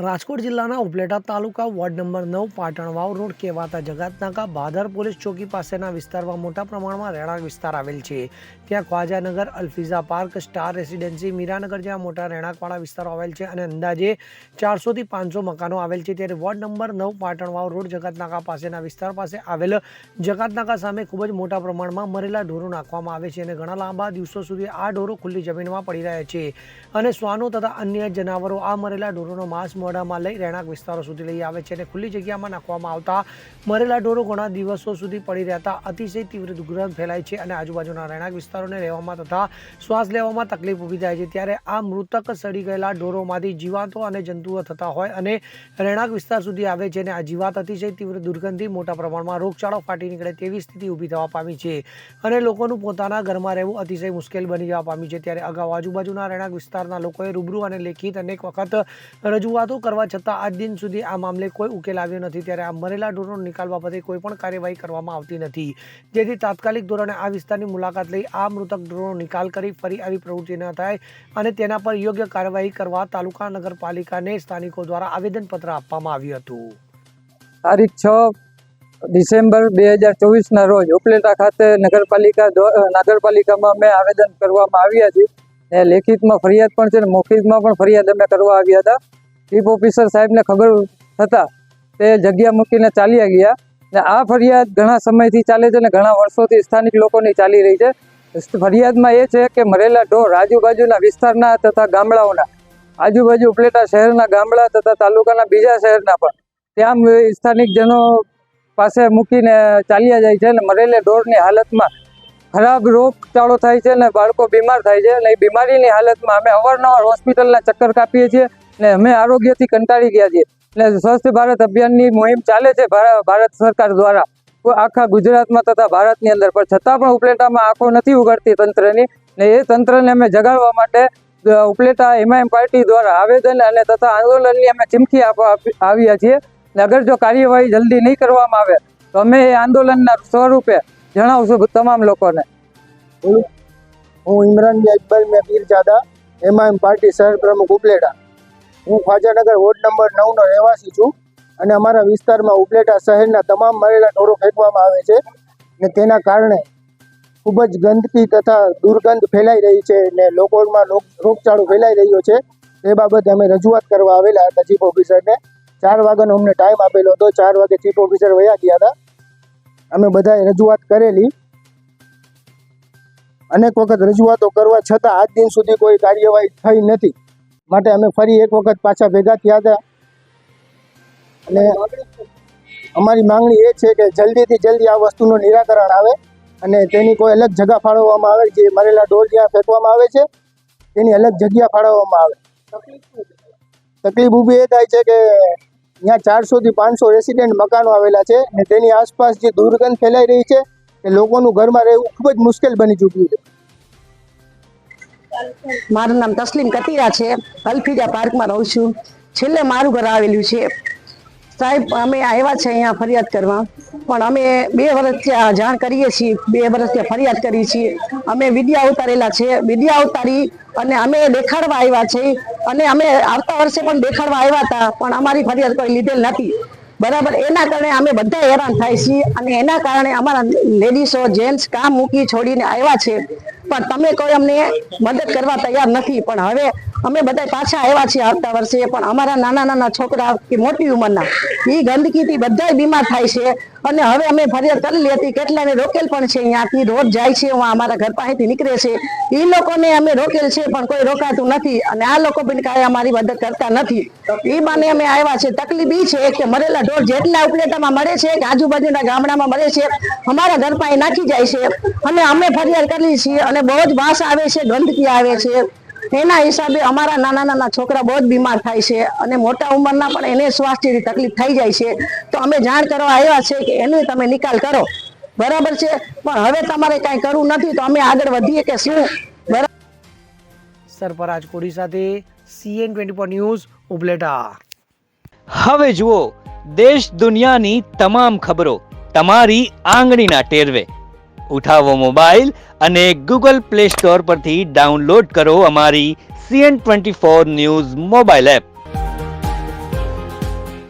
રાજકોટ જિલ્લાના ઉપલેટા તાલુકા ward number 9 Patanvav road કહેવાતા જગતનાકા Bhadar police ચોકી પાસેના વિસ્તારમાં મોટા પ્રમાણમાં રહેણાંક વિસ્તાર આવેલ છે। ત્યાં Khwajanagar, Alfiza park, star residency, Miranagar જેવા મોટા રહેણાંકવાળા વિસ્તારો આવેલ છે અને અંદાજે 400 થી 500 મકાનો આવેલ છે। ત્યારે વોર્ડ નંબર 9 પાટણવાવ રોડ જગતનાકા પાસેના વિસ્તાર પાસે આવેલ જગતનાકા સામે ખૂબ જ મોટા પ્રમાણમાં મરેલા ઢોરો નાખવામાં આવે છે અને ઘણા લાંબા દિવસો સુધી આ ઢોરો ખુલ્લી જમીનમાં પડી રહ્યા છે અને શ્વાનો તથા અન્ય જનાવરો આ મરેલા ઢોરોનો માંસ મોઢામાં લઈ રહેણાંક વિસ્તારો સુધી લઈ આવે છે અને ખુલ્લી જગ્યામાં નાખવામાં આવતા મરેલા ઢોરો ઘણા દિવસો સુધી પડી રહેતા અતિશય તીવ્ર દુર્ગંધ ફેલાય છે અને આજુબાજુના રહેણાંક વિસ્તારોને રહેવામાં તથા શ્વાસ લેવામાં તકલીફ ઊભી થાય છે। ત્યારે આ મૃતક સડી ગયેલા ઢોરોમાંથી જીવાતો અને જંતુઓ થતા હોય અને રહેણાંક વિસ્તાર સુધી આવે છે અને આ જીવાત અતિશય તીવ્ર દુર્ગંધથી મોટા પ્રમાણમાં રોગચાળો ફાટી નીકળે તેવી સ્થિતિ ઊભી થવા પામી છે અને લોકોનું પોતાના ઘરમાં રહેવું અતિશય મુશ્કેલ બની જવા પામી છે। ત્યારે અગાઉ આજુબાજુના રહેણાંક વિસ્તારના લોકોએ રૂબરૂ અને લેખિત અનેક વખત રજૂઆતો કરવા છતાં આજ દિન સુધી આ મામલે કોઈ ઉકેલ આવ્યો નથી। ત્યારે આ મરેલા ઢોરનો નિકાલ બાબતે કોઈ પણ કાર્યવાહી કરવામાં આવતી નથી, જેથી તાત્કાલિક ધોરણે આ વિસ્તારની મુલાકાત લઈ આ મૃતક ઢોરનો નિકાલ કરી ફરી આવી પ્રવૃત્તિ ન થાય અને તેના પર યોગ્ય કાર્યવાહી કરવા તાલુકા નગરપાલિકાને સ્થાનિકો દ્વારા આવેદનપત્ર આપવામાં આવ્યું હતું। તારીખ 6 ડિસેમ્બર 2024 ના રોજ ઉપલેટા ખાતે નગરપાલિકામાં અમે આવેદન કરવામાં આવ્યા છીએ। લેખિતમાં ફરિયાદ પણ છે ને મૌખિકમાં પણ ફરિયાદ અમે કરવા આવ્યા હતા। ચીફ ઓફિસર સાહેબને ખબર થતાં તે જગ્યા મૂકીને ચાલ્યા ગયા ને આ ફરિયાદ ઘણા સમયથી ચાલે છે ને ઘણા વર્ષોથી સ્થાનિક લોકોની ચાલી રહી છે। ફરિયાદમાં એ છે કે મરેલા ઢોર આજુબાજુના વિસ્તારના તથા ગામડાઓના આજુબાજુ ઉપલેટા શહેરના ગામડા તથા તાલુકાના બીજા શહેરના પણ ત્યાં સ્થાનિકજનો પાસે મૂકીને ચાલ્યા જાય છે અને મરેલા ઢોરની હાલતમાં ખરાબ રોગચાળો થાય છે ને બાળકો બીમાર થાય છે અને એ બીમારીની હાલતમાં અમે અવારનવાર હોસ્પિટલના ચક્કર કાપીએ છીએ ને અમે આરોગ્યથી કંટાળી ગયા છીએ। એટલે સ્વસ્થ ભારત અભિયાનની મુહિમ ચાલે છે ભારત સરકાર દ્વારા આખા ગુજરાતમાં તથા ભારતની અંદર, પણ છતાં પણ ઉપલેટામાં આંખો નથી ઉગાડતી તંત્રની ને એ તંત્રને અમે જગાડવા માટે ઉપલેટા એમઆઈએમ પાર્ટી દ્વારા આવેદન અને તથા આંદોલનની અમે ચીમકી આપવા આવ્યા છીએ ને અગર જો કાર્યવાહી જલ્દી નહીં કરવામાં આવે તો અમે એ આંદોલનના સ્વરૂપે જણાવશું તમામ લોકોને। હું ઇમરાન અકબર મેં પીરજાદા, એમઆઈએમ પાર્ટી શહેર પ્રમુખ ઉપલેટા। હું ખ્વાજાનગર વોર્ડ નંબર 9 નો રહેવાસી છું અને અમારા વિસ્તારમાં ઉપલેટા શહેરના તમામ મરેલા ઢોરો ફેંકવામાં આવે છે ને તેના કારણે ખૂબ જ ગંદકી તથા દુર્ગંધ ફેલાઈ રહી છે ને લોકોમાં રોગચાળો ફેલાઈ રહ્યો છે। એ બાબતે અમે રજૂઆત કરવા આવેલા હતા ચીફ ઓફિસરને। 4 વાગ્યાનો અમને ટાઈમ આપેલો હતો, 4 વાગે ચીફ ઓફિસર વયા ગયા હતા। અમે બધાએ રજૂઆત કરેલી, અનેક વખત રજૂઆતો કરવા છતાં આજ દિન સુધી કોઈ કાર્યવાહી થઈ નથી, માટે અમે ફરી એક વખત પાછા ભેગા થયા હતા અને અમારી માંગણી એ છે કે જલ્દીથી જલ્દી આ વસ્તુનું નિરાકરણ આવે અને તેની કોઈ અલગ જગ્યા ફાળવવામાં આવે। જે મરેલા ઢોર જ્યાં ફેંકવામાં આવે છે તેની અલગ જગ્યા ફાળવવામાં આવે। તકલીફ ઊભી એ થાય છે કે ત્યાં 400 થી 500 રેસિડેન્ટ મકાનો આવેલા છે અને તેની આસપાસ જે દુર્ગંધ ફેલાઈ રહી છે એ લોકોનું ઘરમાં રહેવું ખૂબ જ મુશ્કેલ બની ચૂક્યું છે। મારું નામ તસ્લીમ કતીરા છે, અલ્ફિઝા પાર્કમાં રહું છું। છેલ્લે મારું ઘર આવેલું છે સાહેબ। અમે આવ્યા છે અહીંયા ફરિયાદ કરવા, પણ અમે 2 વર્ષથી જાણ કરીએ છીએ, 2 વર્ષથી ફરિયાદ કરી છીએ। અમે વિડિયા ઉતારેલા છે, વિડિયા ઉતારી અને અમે દેખાડવા આવ્યા છે અને અમે આવતા વર્ષે પણ દેખાડવા આવ્યા હતા, પણ અમારી ફરિયાદ કોઈ લીધેલ નથી, બરાબર। એના કારણે અમે બધા હેરાન થાય છીએ અને એના કારણે અમારા લેડીઝો જેન્ટ્સ કામ મૂકી છોડીને આવ્યા છે, પણ તમે કોઈ અમને મદદ કરવા તૈયાર નથી। પણ હવે અમે બધા પાછા આવ્યા છીએ આવતા વર્ષે, પણ અમારા નાના નાના છોકરા કે મોટી ઉંમરના એ ગંદકીથી બધા બીમાર થાય છે અને હવે અમે ફરિયાદ કરેલી હતી, કેટલાને રોકેલ પણ છે, અહીંયાથી રોજ જાય છે, અમારા ઘર પાસેથી નીકળે છે, એ લોકોને અમે રોકેલ છે પણ કોઈ રોકાતું નથી અને આ લોકો પણ કાંઈ અમારી મદદ કરતા નથી। એ બાને અમે આવ્યા છે। તકલીફ એ છે કે મરેલા ઢોર જેટલા ઉપલેટામાં મળે છે કે આજુબાજુના ગામડામાં મળે છે, અમારા ઘર પાસે નાખી જાય છે અને અમે ફરિયાદ કરીએ છીએ અને બહુ જ વાસ આવે છે, ગંદકી આવે છે। એના હિસાબે અમારા નાના નાના છોકરા બહુ જ બીમાર થાય છે અને મોટા ઉંમરના પણ એને સ્વાસ્થ્યની તકલીફ થઈ જાય છે। તો અમે જાણ કરવા આવ્યા છે કે એનો તમે નિકાલ કરો, બરાબર છે, પણ હવે તમારે કાંઈ કરવું નથી તો અમે આગળ વધીએ કે શું? સરફરાજ કોડી સાથે CN24 ન્યૂઝ ઉપલેટા। હવે જુઓ દેશ દુનિયાની તમામ ખબરો તમારી આંગળીના ટેરવે। ઉઠાવો મોબાઈલ અને ગૂગલ પ્લે સ્ટોર પરથી ડાઉનલોડ કરો અમારી CN24 ન્યૂઝ મોબાઈલ એપ।